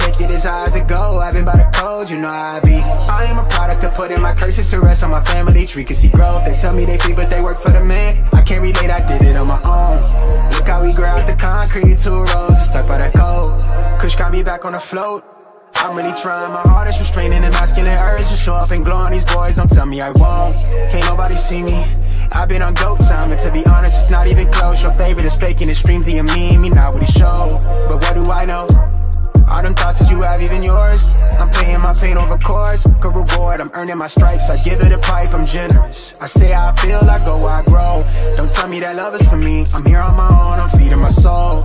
take it as high as it go. I've been by the code, you know how I be. I am a product of putting my curses to rest on my family tree. Can see growth, they tell me they free but they work for the man. I can't relate, I did it on my own. Look how we grow out the concrete, 2 rows, stuck by that code. Kush got me back on the float. I'm really trying my hardest, restraining the masculine urge to show up and glow on these boys. Don't tell me I won't, can't nobody see me. I've been on GOAT time, and to be honest, it's not even close. Your favorite is faking his streams, he a meme, he not what he show. But what do I know? All them thoughts that you have, even yours. I'm paying my pain over chords. Good reward, I'm earning my stripes. I give it a pipe, I'm generous. I say how I feel, I go where I grow. Don't tell me that love is for me. I'm here on my own, I'm feeding my soul.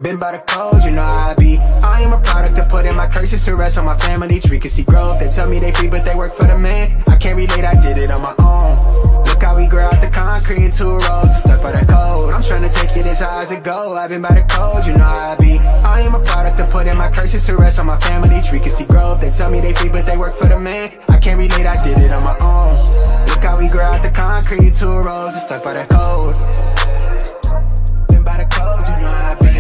Been by the code, you know how I be. I am a product of putting my curses to rest on my family tree. Can see growth, they tell me they free but they work for the man. I can't relate, I did it on my own. Look how we grow out the concrete, 2 rows, stuck by the code. I'm trying to take it as high as it go. I've been by the code, you know how I be. I am a product of putting my curses to rest on my family tree. Can see growth, they tell me they free but they work for the man. I can't relate, I did it on my own. Look how we grow out the concrete, 2 rows, stuck by the code. Been by the code, you know how I be.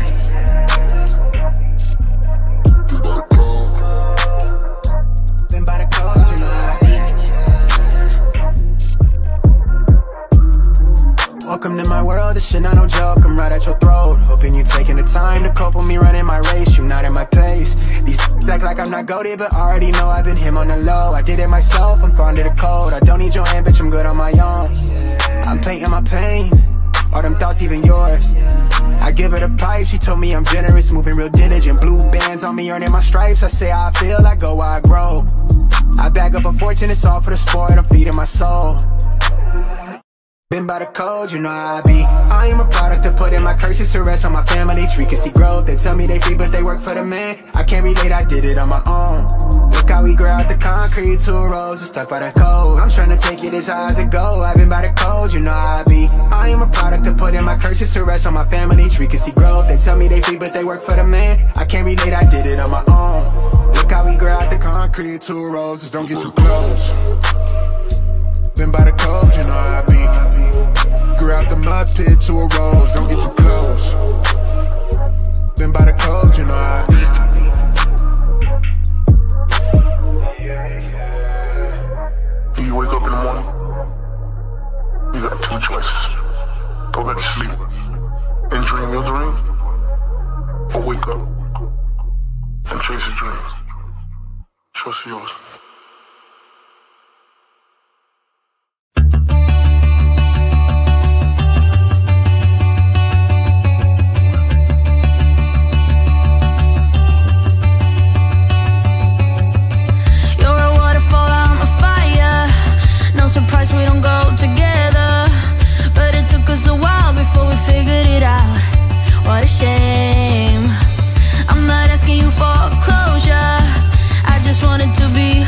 Welcome to my world, this shit not no joke, I'm right at your throat. Hoping you taking the time to cope with me running my race, you not at my pace. These act like I'm not goated, but already know I've been him on the low. I did it myself, I'm fond of the code. I don't need your hand, bitch, I'm good on my own. I'm painting my pain, all them thoughts even yours. I give her the pipe, she told me I'm generous, moving real diligent. Blue bands on me, earning my stripes. I say how I feel, I go where I grow. I bag up a fortune, it's all for the sport, I'm feeding my soul. Been by the code, you know how I be. I am a product of putting my curses to rest on my family tree. Can see growth, they tell me they free but they work for the man. I can't relate, I did it on my own. Look how we grow out the concrete, 2 rows, stuck by the code. I'm trying to take it as high as it go. I've been by the code, you know how I be. I am a product of putting my curses to rest on my family tree. Can see growth, they tell me they free but they work for the man. I can't relate, I did it on my own. Look how we grow out the concrete, 2 rows, just don't get too close. Been by the code, you know how I be. Grew out the mud pit, 2 rows, don't get too close. Been by the code, you know how I be. When you wake up in the morning, you got 2 choices. Go back to sleep and dream your dreams, or wake up and chase your dreams. Choice is yours. Shame. I'm not asking you for closure, I just wanted to be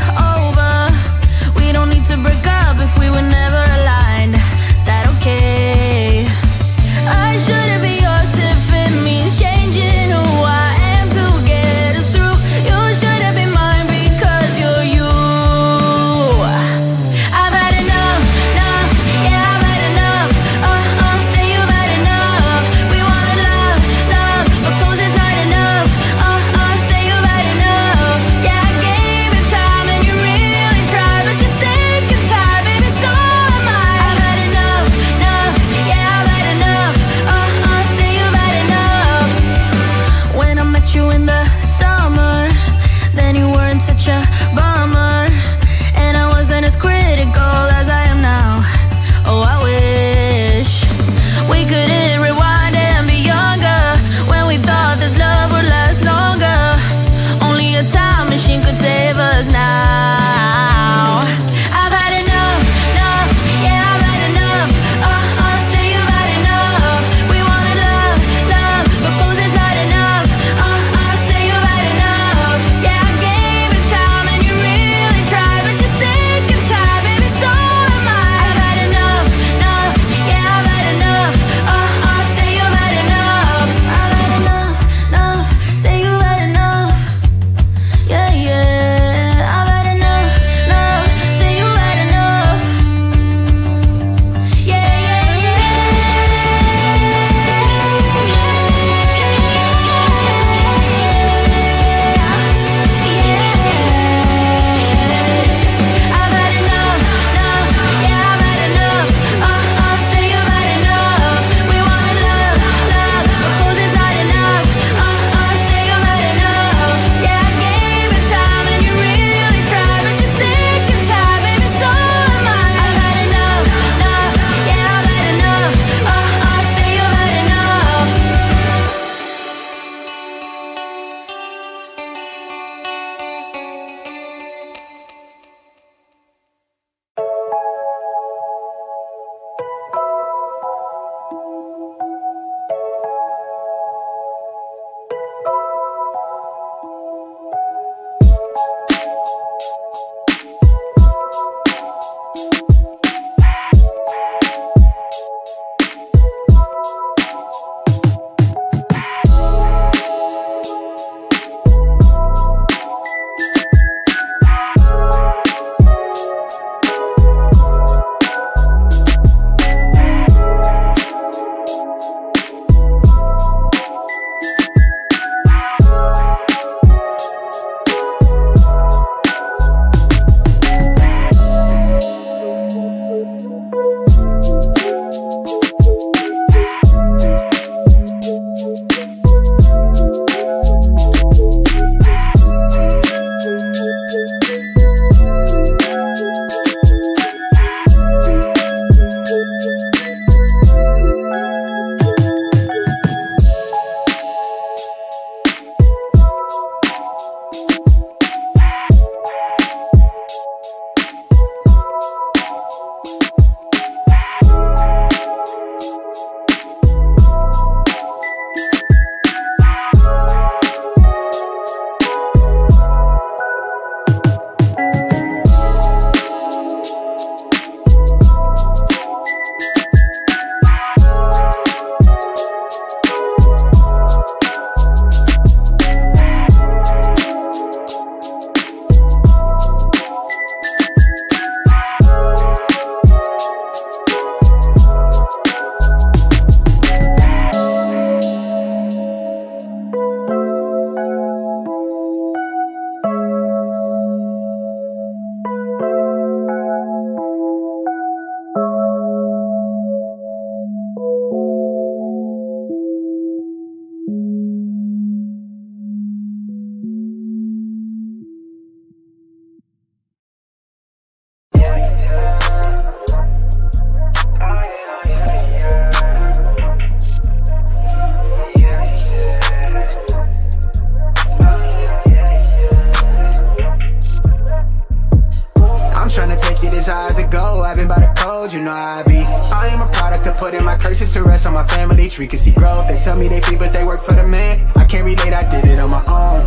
cold, you know how I be. I am a product to put in my curses to rest on my family tree. Can see growth, they tell me they free but they work for the man. I can't relate, I did it on my own.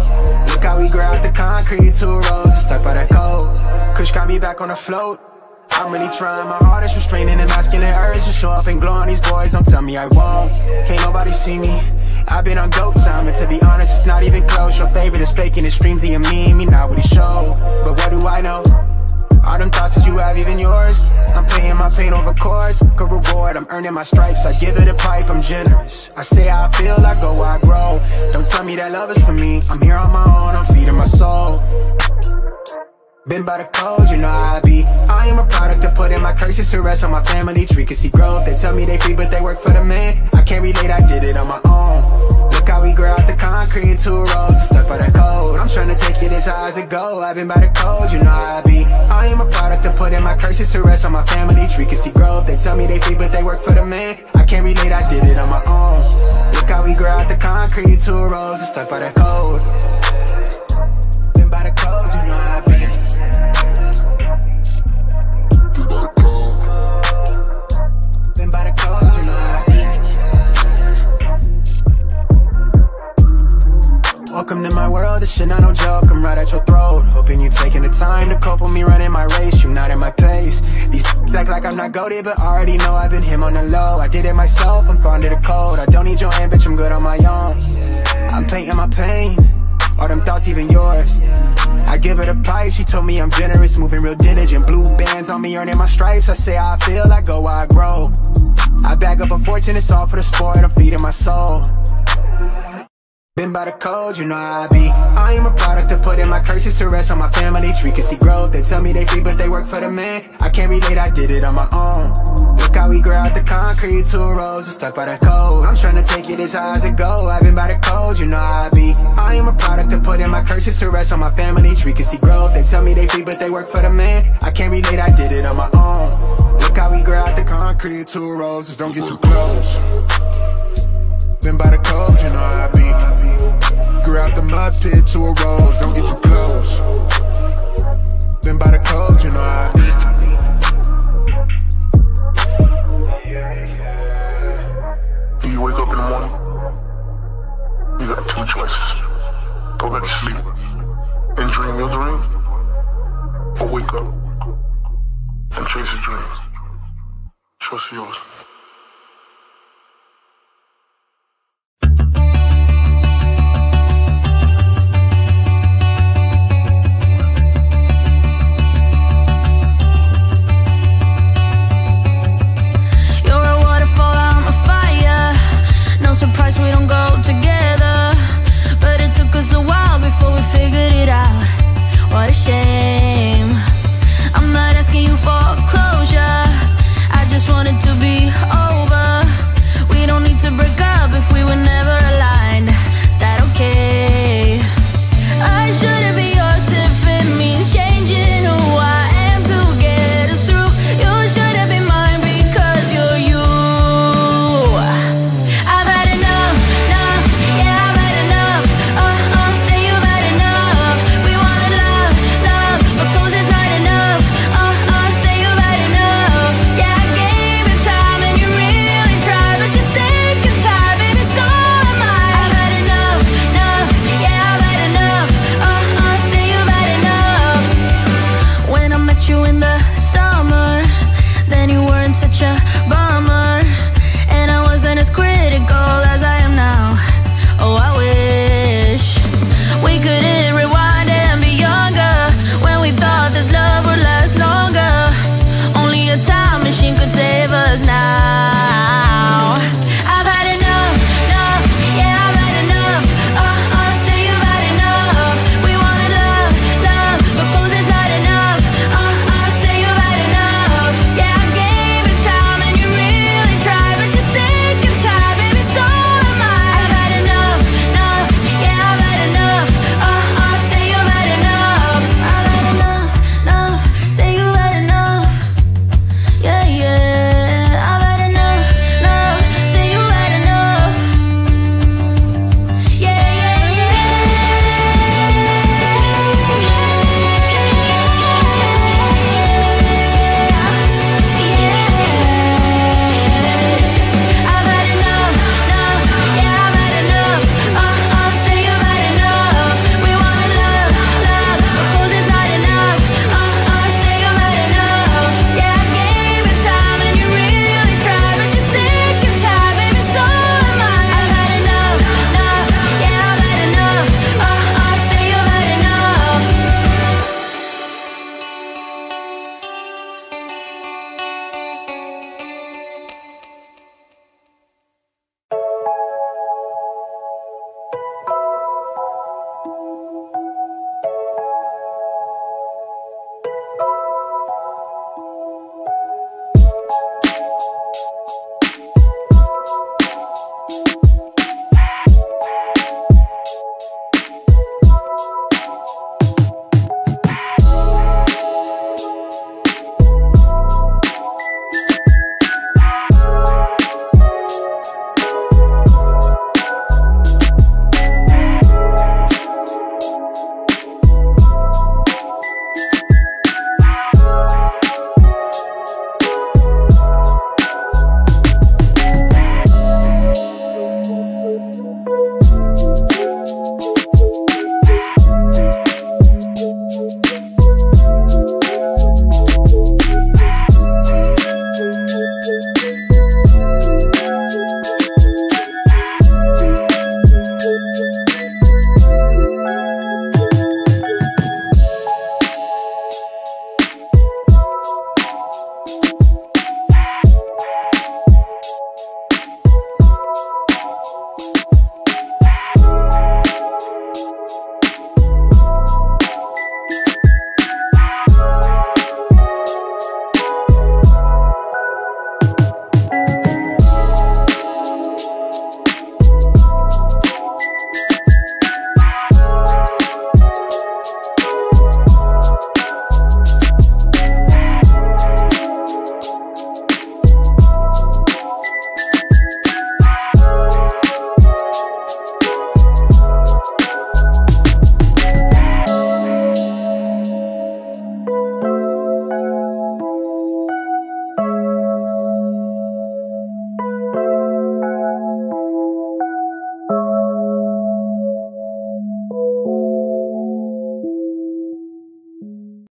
Look how we grow out the concrete, 2 roses stuck by that code. Kush got me back on the float. I'm really trying my hardest, restraining and masking the urge to show up and glow on these boys. Don't tell me I won't, can't nobody see me. I've been on dope time, and to be honest, it's not even close. Your favorite is faking his streams, he and me not what he show. But what do I know? All them thoughts that you have, even yours. I'm paying my pain over chords. Good reward, I'm earning my stripes. I give it a pipe, I'm generous. I say how I feel, I go where I grow. Don't tell me that love is for me. I'm here on my own, I'm feeding my soul. Been by the code, you know how I be. I am a product to put in my curses to rest on my family tree. Can see growth, they tell me they free but they work for the man. I can't relate, I did it on my own. Look how we grow out the concrete, 2 roses stuck by the code. I'm trying to take it as high as it go. I've been by the code, you know how I be. I am a product to put in my curses to rest on my family tree. Can see growth, they tell me they free but they work for the man. I can't relate, I did it on my own. Look how we grow out the concrete, 2 roses stuck by the code. Been by the code, you know how I be. Welcome to my world, this shit not no joke, I'm right at your throat. Hoping you taking the time to cope with me running my race, you not at my pace. These act like I'm not goated, but already know I've been him on the low. I did it myself, I'm fond of the code. I don't need your hand, bitch, I'm good on my own. I'm painting my pain, all them thoughts even yours. I give her the pipe, she told me I'm generous, moving real diligent. Blue bands on me, earning my stripes. I say how I feel, I go where I grow. I bag up a fortune, it's all for the sport, I'm feeding my soul. Been by the code, you know how I be. I am a product to put in my curses to rest on my family tree. Can see growth, they tell me they free but they work for the man. I can't relate, I did it on my own. Look how we grow out the concrete, 2 roses stuck by the code. I'm trying to take it as high as it go. I've been by the code, you know how I be. I am a product to put in my curses to rest on my family tree. Can see growth, they tell me they free but they work for the man. I can't relate, I did it on my own. Look how we grow out the concrete, 2 roses, don't get too close. Been by the code, you know how I be. Grew out the mud pit to a rose, don't get too close. Been by the code, you know how I be. You wake up in the morning, you got 2 choices. Go back to sleep and dream your dreams, or wake up and chase your dreams. Choice yours. What a shame.